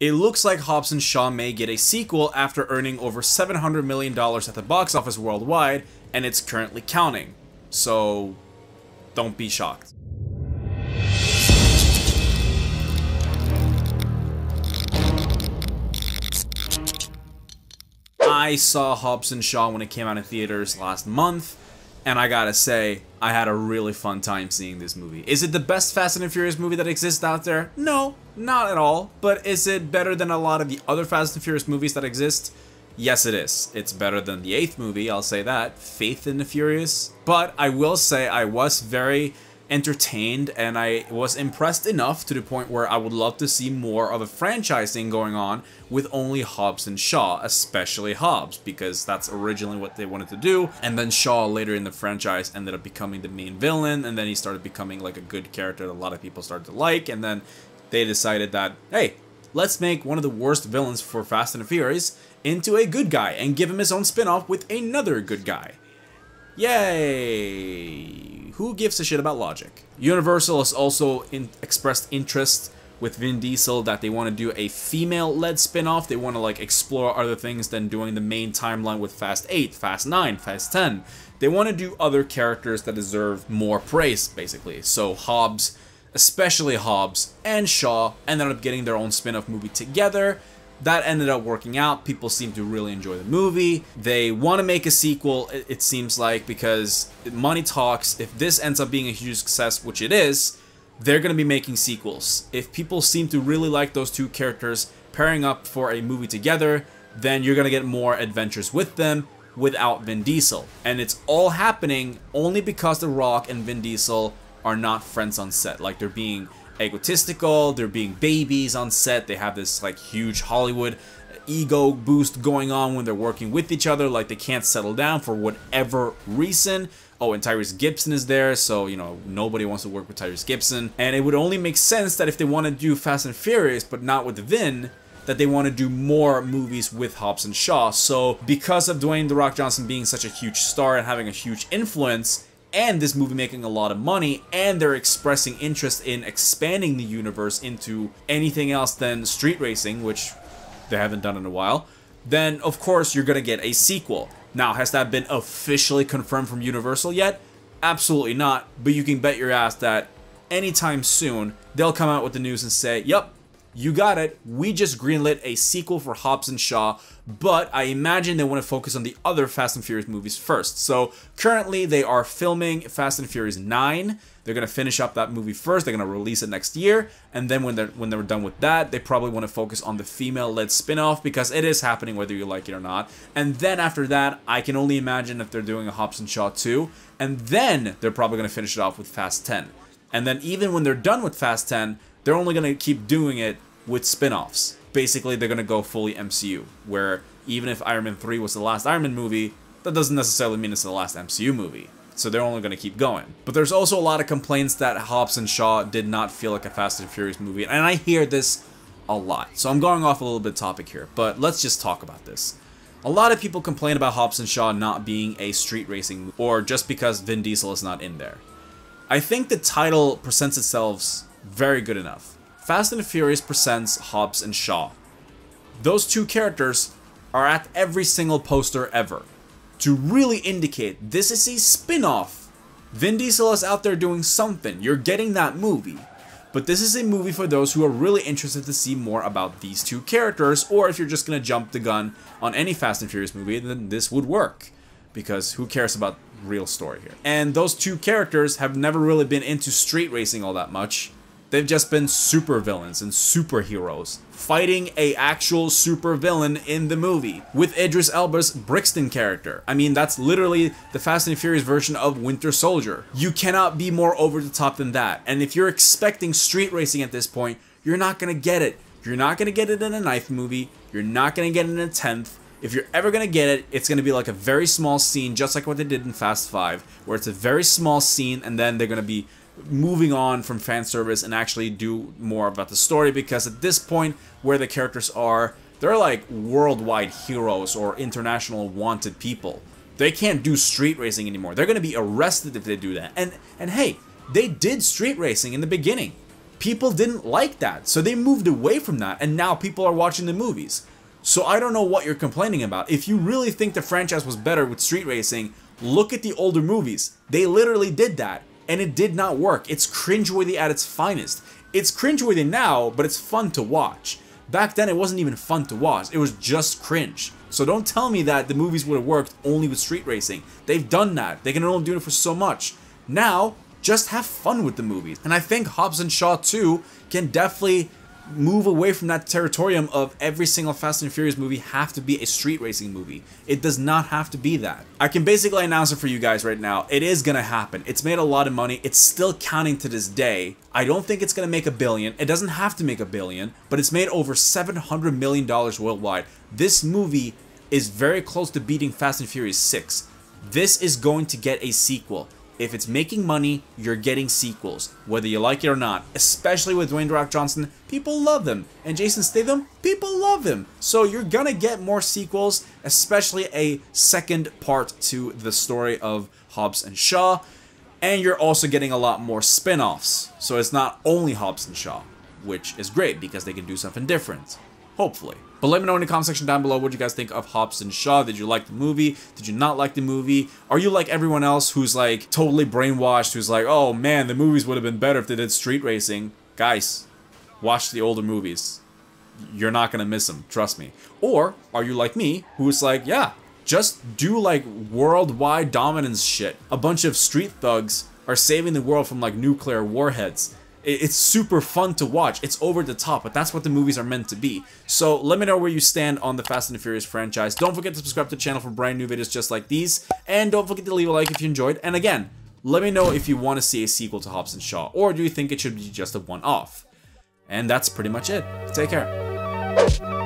It looks like Hobbs and Shaw may get a sequel after earning over $700 million at the box office worldwide, and it's currently counting. So, don't be shocked. I saw Hobbs and Shaw when it came out in theaters last month, and I gotta say, I had a really fun time seeing this movie. Is it the best Fast and Furious movie that exists out there? No, not at all. But is it better than a lot of the other Fast and Furious movies that exist? Yes, it is. It's better than the 8th movie, I'll say that. Faith in the Furious. But I will say I was very entertained, and I was impressed enough to the point where I would love to see more of a franchising going on with only Hobbs and Shaw, especially Hobbs, because that's originally what they wanted to do. And then Shaw later in the franchise ended up becoming the main villain, and then he started becoming like a good character that a lot of people started to like, and then they decided that, hey, let's make one of the worst villains for Fast and Furious into a good guy and give him his own spin-off with another good guy. Yay! Who gives a shit about logic? Universal has also expressed interest with Vin Diesel that they want to do a female-led spin-off. They want to like explore other things than doing the main timeline with Fast 8, Fast 9, Fast 10. They want to do other characters that deserve more praise, basically. So Hobbs, especially Hobbs and Shaw, ended up getting their own spin-off movie together. That ended up working out. People seem to really enjoy the movie. They want to make a sequel, it seems like, because money talks. If this ends up being a huge success, which it is, they're going to be making sequels. If people seem to really like those two characters pairing up for a movie together, then you're going to get more adventures with them without Vin Diesel. And it's all happening only because The Rock and Vin Diesel are not friends on set. Like, they're being egotistical, they're being babies on set, they have this like huge Hollywood ego boost going on when they're working with each other, like they can't settle down for whatever reason. Oh, and Tyrese Gibson is there, so you know, nobody wants to work with Tyrese Gibson. And it would only make sense that if they want to do Fast and Furious but not with Vin, that they want to do more movies with Hobbs and Shaw. So because of Dwayne "The Rock" Johnson being such a huge star and having a huge influence, and this movie making a lot of money, and they're expressing interest in expanding the universe into anything else than street racing, which they haven't done in a while, then of course you're gonna get a sequel. Now, has that been officially confirmed from Universal yet? Absolutely not, but you can bet your ass that anytime soon, they'll come out with the news and say, yep, you got it, we just greenlit a sequel for Hobbs and Shaw, but I imagine they want to focus on the other Fast and Furious movies first. So currently they are filming Fast and Furious 9. They're going to finish up that movie first. They're going to release it next year, and then when they're done with that, they probably want to focus on the female-led spin-off, because it is happening whether you like it or not. And then after that, I can only imagine if they're doing a Hobbs and Shaw 2, and then they're probably going to finish it off with Fast 10. And then even when they're done with Fast 10, they're only going to keep doing it with spin-offs. Basically, they're going to go fully MCU, where even if Iron Man 3 was the last Iron Man movie, that doesn't necessarily mean it's the last MCU movie. So they're only going to keep going. But there's also a lot of complaints that Hobbs and Shaw did not feel like a Fast and Furious movie, and I hear this a lot. So I'm going off a little bit topic here, but let's just talk about this. A lot of people complain about Hobbs and Shaw not being a street racing movie, or just because Vin Diesel is not in there. I think the title presents itself very good enough. Fast and Furious presents Hobbs and Shaw. Those two characters are at every single poster ever, to really indicate this is a spin-off. Vin Diesel is out there doing something. You're getting that movie. But this is a movie for those who are really interested to see more about these two characters, or if you're just going to jump the gun on any Fast and Furious movie, then this would work. Because who cares about real story here? And those two characters have never really been into street racing all that much. They've just been supervillains and superheroes, fighting a actual supervillain in the movie, with Idris Elba's Brixton character. I mean, that's literally the Fast and Furious version of Winter Soldier. You cannot be more over the top than that. And if you're expecting street racing at this point, you're not gonna get it. You're not gonna get it in a 9th movie. You're not gonna get it in a 10th. If you're ever gonna get it, it's gonna be like a very small scene, just like what they did in Fast 5, where it's a very small scene, and then they're gonna be moving on from fan service and actually do more about the story, because at this point where the characters are, they're like worldwide heroes or international wanted people. They can't do street racing anymore. They're going to be arrested if they do that. And hey, they did street racing in the beginning. People didn't like that, so they moved away from that, and now people are watching the movies. So I don't know what you're complaining about. If you really think the franchise was better with street racing, look at the older movies. They literally did that, and it did not work. It's cringeworthy at its finest. It's cringeworthy now, but it's fun to watch. Back then, it wasn't even fun to watch. It was just cringe. So don't tell me that the movies would have worked only with street racing. They've done that. They can only do it for so much. Now, just have fun with the movies. And I think Hobbs and Shaw 2 can definitely move away from that territorium of every single Fast and Furious movie have to be a street racing movie. It does not have to be that. I can basically announce it for you guys right now. It is gonna happen. It's made a lot of money. It's still counting to this day. I don't think it's gonna make $1 billion. It doesn't have to make $1 billion, but it's made over $700 million worldwide. This movie is very close to beating Fast and Furious 6. This is going to get a sequel. If it's making money, you're getting sequels, whether you like it or not. Especially with Dwayne "The Rock" Johnson, people love him. And Jason Statham, people love him. So you're gonna get more sequels, especially a second part to the story of Hobbs and Shaw. And you're also getting a lot more spin-offs. So it's not only Hobbs and Shaw, which is great because they can do something different. Hopefully. But let me know in the comment section down below what you guys think of Hobbs and Shaw. Did you like the movie? Did you not like the movie? Are you like everyone else who's like totally brainwashed, who's like, oh man, the movies would have been better if they did street racing? Guys, watch the older movies. You're not gonna miss them, trust me. Or are you like me, who's like, yeah, just do like worldwide dominance shit. A bunch of street thugs are saving the world from like nuclear warheads. It's super fun to watch. It's over the top, but that's what the movies are meant to be. So let me know where you stand on the Fast and the Furious franchise. Don't forget to subscribe to the channel for brand new videos just like these. And don't forget to leave a like if you enjoyed. And again, let me know if you want to see a sequel to Hobbs and Shaw, or do you think it should be just a one-off? And that's pretty much it. Take care.